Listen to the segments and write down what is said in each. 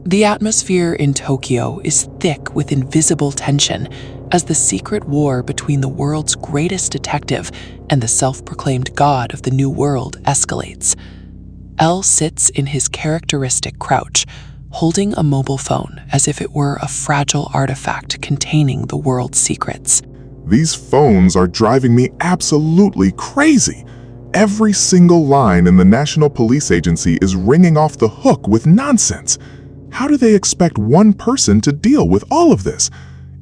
The atmosphere in Tokyo is thick with invisible tension as the secret war between the world's greatest detective and the self-proclaimed god of the new world escalates. L sits in his characteristic crouch, holding a mobile phone as if it were a fragile artifact containing the world's secrets. These phones are driving me absolutely crazy. Every single line in the National Police Agency is ringing off the hook with nonsense. How do they expect one person to deal with all of this?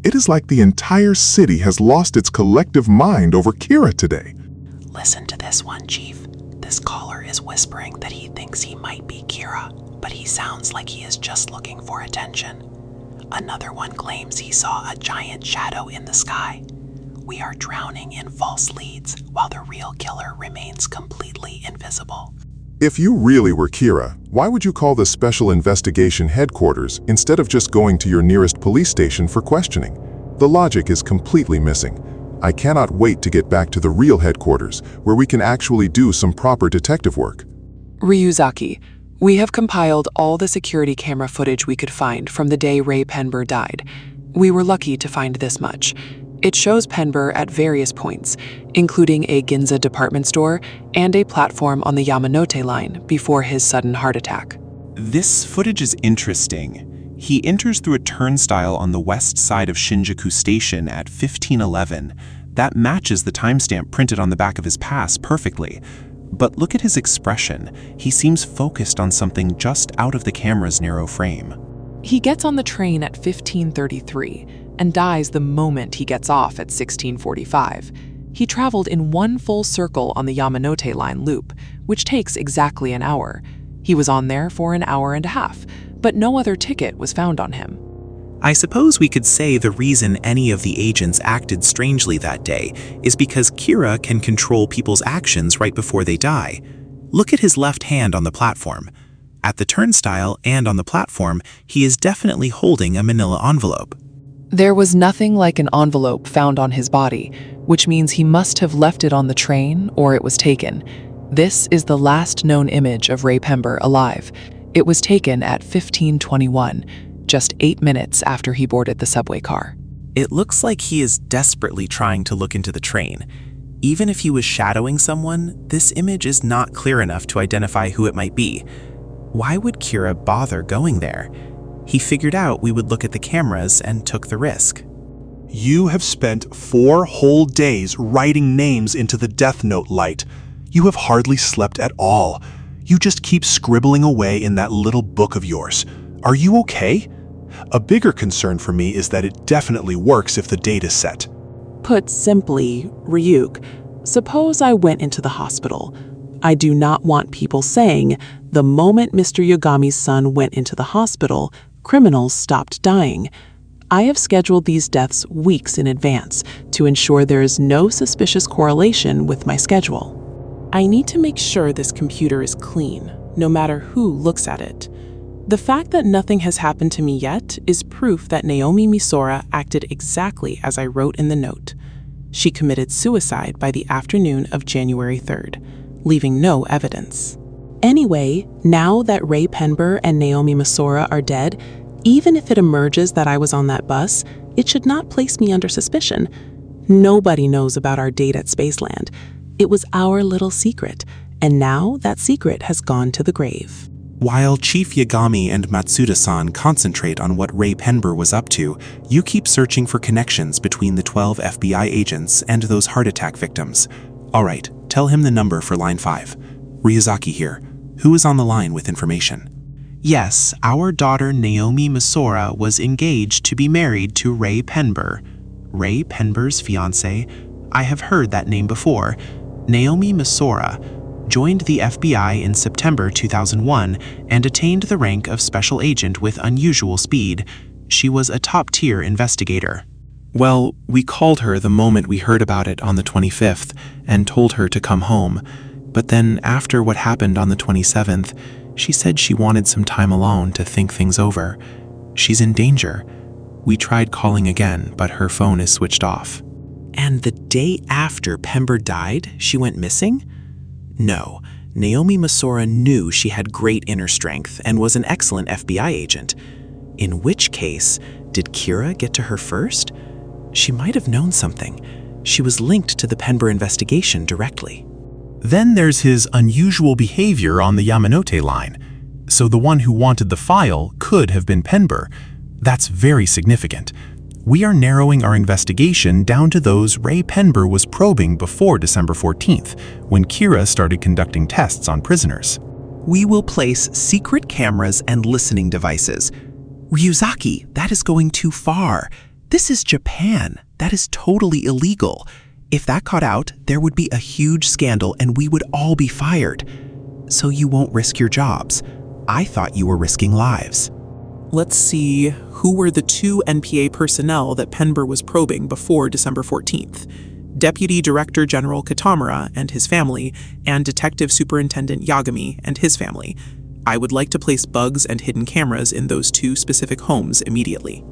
It is like the entire city has lost its collective mind over Kira today. Listen to this one, Chief. This caller is whispering that he thinks he might be Kira, but he sounds like he is just looking for attention. Another one claims he saw a giant shadow in the sky. We are drowning in false leads while the real killer remains completely invisible. If you really were Kira, why would you call the Special Investigation Headquarters instead of just going to your nearest police station for questioning? The logic is completely missing. I cannot wait to get back to the real headquarters, where we can actually do some proper detective work. Ryuzaki, we have compiled all the security camera footage we could find from the day Ray Penber died. We were lucky to find this much. It shows Penber at various points, including a Ginza department store and a platform on the Yamanote line before his sudden heart attack. This footage is interesting. He enters through a turnstile on the west side of Shinjuku Station at 15:11. That matches the timestamp printed on the back of his pass perfectly. But look at his expression. He seems focused on something just out of the camera's narrow frame. He gets on the train at 15:33 and dies the moment he gets off at 16:45. He traveled in one full circle on the Yamanote line loop, which takes exactly an hour. He was on there for an hour and a half, but no other ticket was found on him. I suppose we could say the reason any of the agents acted strangely that day is because Kira can control people's actions right before they die. Look at his left hand on the platform. At the turnstile and on the platform, he is definitely holding a manila envelope. There was nothing like an envelope found on his body, which means he must have left it on the train or it was taken. This is the last known image of Ray Penber alive. It was taken at 15:21, just 8 minutes after he boarded the subway car. It looks like he is desperately trying to look into the train. Even if he was shadowing someone, this image is not clear enough to identify who it might be. Why would Kira bother going there? He figured out we would look at the cameras and took the risk. You have spent 4 whole days writing names into the Death Note light. You have hardly slept at all. You just keep scribbling away in that little book of yours. Are you okay? A bigger concern for me is that it definitely works if the date is set. Put simply, Ryuk, suppose I went into the hospital. I do not want people saying, the moment Mr. Yagami's son went into the hospital, criminals stopped dying. I have scheduled these deaths weeks in advance to ensure there is no suspicious correlation with my schedule. I need to make sure this computer is clean, no matter who looks at it. The fact that nothing has happened to me yet is proof that Naomi Misora acted exactly as I wrote in the note. She committed suicide by the afternoon of January 3rd, leaving no evidence. Anyway, now that Ray Penber and Naomi Misora are dead, even if it emerges that I was on that bus, it should not place me under suspicion. Nobody knows about our date at Spaceland. It was our little secret, and now that secret has gone to the grave. While Chief Yagami and Matsuda-san concentrate on what Ray Penber was up to, you keep searching for connections between the 12 FBI agents and those heart attack victims. All right, tell him the number for line 5. Ryuzaki here. Who is on the line with information? Yes, our daughter Naomi Misora was engaged to be married to Ray Penber. Ray Penber's fiancé? I have heard that name before. Naomi Misora joined the FBI in September 2001 and attained the rank of special agent with unusual speed. She was a top-tier investigator. Well, we called her the moment we heard about it on the 25th and told her to come home. But then after what happened on the 27th, she said she wanted some time alone to think things over. She's in danger. We tried calling again, but her phone is switched off. And the day after Penber died, she went missing? No, Naomi Masora knew she had great inner strength and was an excellent FBI agent. In which case, did Kira get to her first? She might have known something. She was linked to the Penber investigation directly. Then there's his unusual behavior on the Yamanote line. So the one who wanted the file could have been Penber. That's very significant. We are narrowing our investigation down to those Ray Penber was probing before December 14th, when Kira started conducting tests on prisoners. We will place secret cameras and listening devices. Ryuzaki, that is going too far. This is Japan. That is totally illegal. If that caught out, there would be a huge scandal and we would all be fired. So you won't risk your jobs. I thought you were risking lives. Let's see, who were the 2 NPA personnel that Penber was probing before December 14th? Deputy Director General Kitamura and his family, and Detective Superintendent Yagami and his family. I would like to place bugs and hidden cameras in those 2 specific homes immediately.